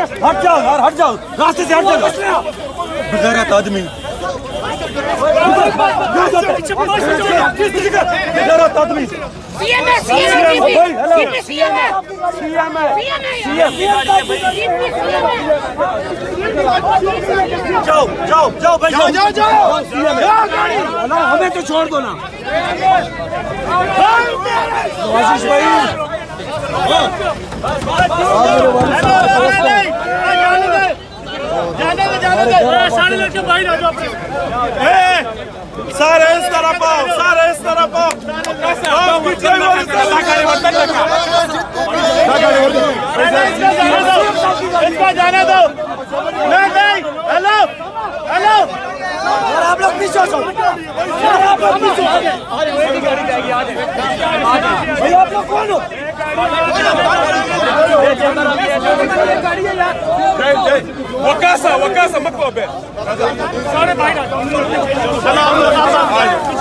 हट जाओ यार, हट जाओ, रास्ते से हट जाओ। बेगैरत आदमी, बेगैरत आदमी। जाओ जाओ जाओ भाई, जाओ जाओ जाओ, हमें तो छोड़ दो ना आशीष भाई। सारे लड़के बाहर आ जाओ अपने। सारे इस तरफ आओ, सारे इस तरफ आओ। इसको जाने दो। नहीं, हेलो हेलो, आप लोग पीछे हो, आप लोग पीछे हो। भाई आप लोग कौन हो? वकासा मत को बे। सारे बाहर आ जाओ।